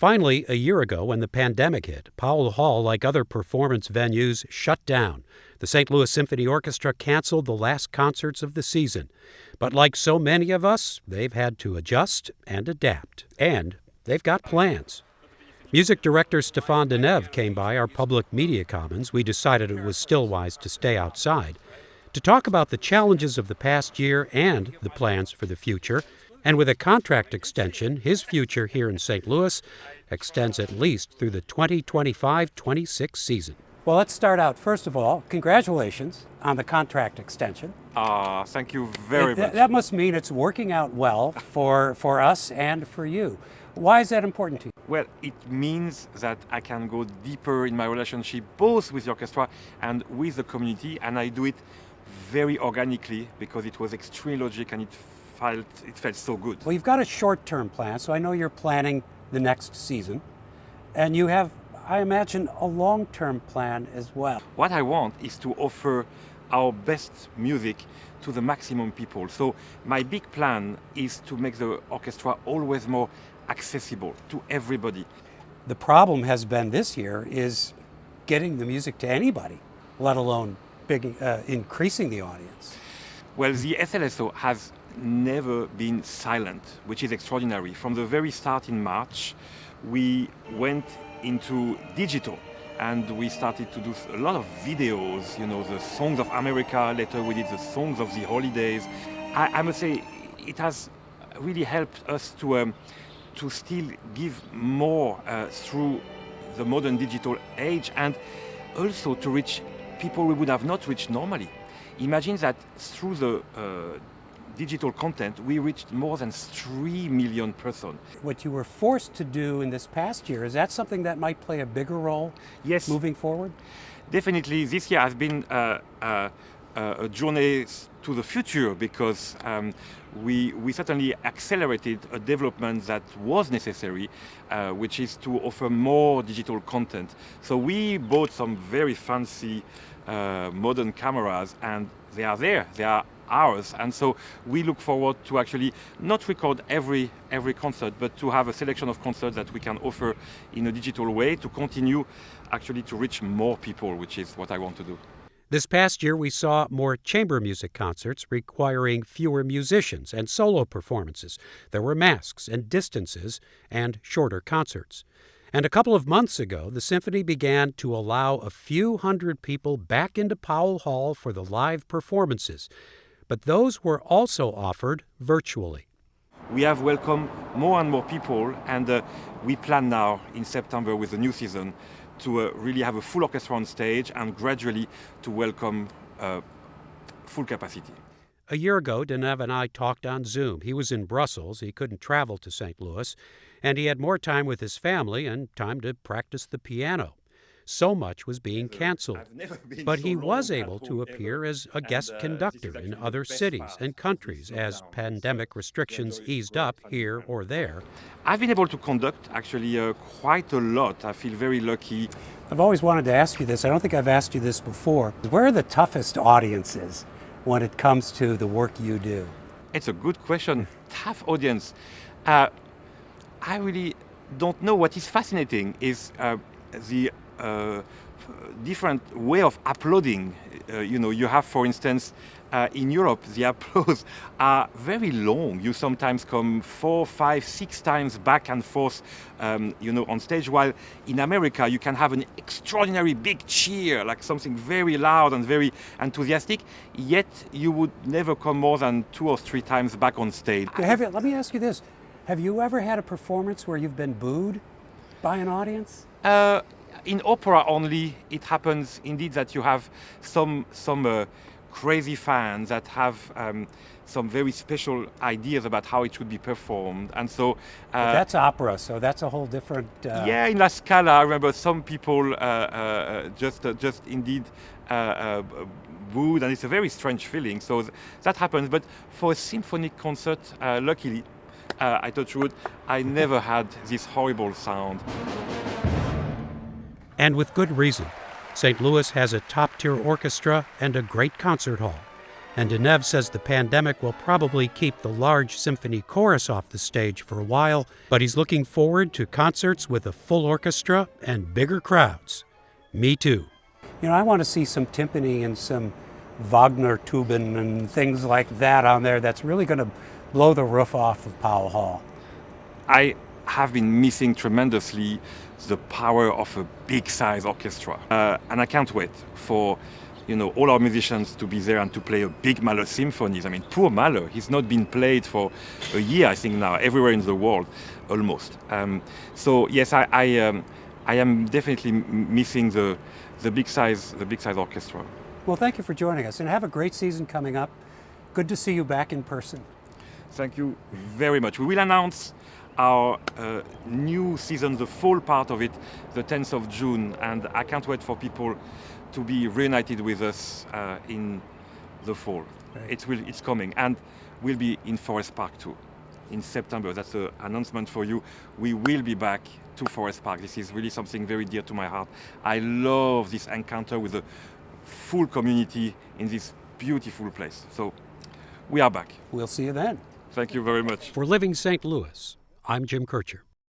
Finally, a year ago when the pandemic hit, Powell Hall, like other performance venues, shut down. The St. Louis Symphony Orchestra canceled the last concerts of the season. But like so many of us, they've had to adjust and adapt. And they've got plans. Music director Stéphane Denève came by our public media commons. We decided it was still wise to stay outside to talk about the challenges of the past year and the plans for the future. And with a contract extension, his future here in St. Louis extends at least through the 2025-26 season. Well, let's start out. First of all, congratulations on the contract extension. Thank you very much. That must mean it's working out well for us and for you. Why is that important to you? Well, it means that I can go deeper in my relationship both with the orchestra and with the community, and I do it very organically because it was extremely logic and it felt so good. Well, you've got a short-term plan, so I know you're planning the next season, and you have, I imagine, a long-term plan as well. What I want is to offer our best music to the maximum people. So my big plan is to make the orchestra always more accessible to everybody. The problem has been this year is getting the music to anybody, let alone increasing the audience. Well, the SLSO has never been silent, which is extraordinary. From the very start in March, we went into digital and we started to do a lot of videos, the Songs of America, later we did the Songs of the Holidays. I must say, it has really helped us to still give more through the modern digital age and also to reach people we would have not reached normally. Imagine that through the digital content, we reached more than 3 million persons. What you were forced to do in this past year, is that something that might play a bigger role moving forward? Definitely. This year has been a journey to the future because we certainly accelerated a development that was necessary, which is to offer more digital content. So we bought some very fancy modern cameras and they are there, they are ours, and so we look forward to actually not record every concert, but to have a selection of concerts that we can offer in a digital way to continue actually to reach more people, which is what I want to do. This past year, we saw more chamber music concerts requiring fewer musicians and solo performances. There were masks and distances and shorter concerts. And a couple of months ago, the symphony began to allow a few hundred people back into Powell Hall for the live performances. But those were also offered virtually. We have welcomed more and more people, and we plan now in September with the new season to really have a full orchestra on stage and gradually to welcome full capacity. A year ago, Denève and I talked on Zoom. He was in Brussels. He couldn't travel to St. Louis, and he had more time with his family and time to practice the piano. So much was being canceled, but he was able to appear as a guest conductor in other cities and countries as pandemic restrictions eased up here or there. I've been able to conduct actually quite a lot. I feel very lucky. I've always wanted to ask you this. I don't think I've asked you this before. Where are the toughest audiences when it comes to the work you do? It's a good question. Tough audience. I really don't know. What is fascinating is the different way of uploading. You have, for instance, in Europe, the applause are very long. You sometimes come 4, 5, 6 times back and forth, on stage, while in America, you can have an extraordinary big cheer, like something very loud and very enthusiastic, yet you would never come more than 2 or 3 times back on stage. Let me ask you this. Have you ever had a performance where you've been booed by an audience? In opera only, it happens indeed that you have some crazy fans that have some very special ideas about how it should be performed, and so that's opera, so that's a whole different. Yeah, in La Scala, I remember some people just indeed booed, and it's a very strange feeling. So that happens, but for a symphonic concert, luckily, I touch wood, I never had this horrible sound. And with good reason. St. Louis has a top-tier orchestra and a great concert hall. And Deneuve says the pandemic will probably keep the large symphony chorus off the stage for a while, but he's looking forward to concerts with a full orchestra and bigger crowds. Me too. You know, I want to see some timpani and some Wagner Tuben and things like that on there. That's really going to blow the roof off of Powell Hall. I have been missing tremendously the power of a big size orchestra. And I can't wait for all our musicians to be there and to play a big Mahler symphonies. I mean, poor Mahler, he's not been played for a year, I think now, everywhere in the world, almost. So yes, I am definitely missing the big size orchestra. Well, thank you for joining us, and have a great season coming up. Good to see you back in person. Thank you very much. We will announce our new season, the fall part of it, the 10th of June, and I can't wait for people to be reunited with us in the fall. Right. It's coming, and we'll be in Forest Park too in September. That's an announcement for you. We will be back to Forest Park. This is really something very dear to my heart. I love this encounter with the full community in this beautiful place. So we are back. We'll see you then. Thank you very much. For Living St. Louis, I'm Jim Kircher.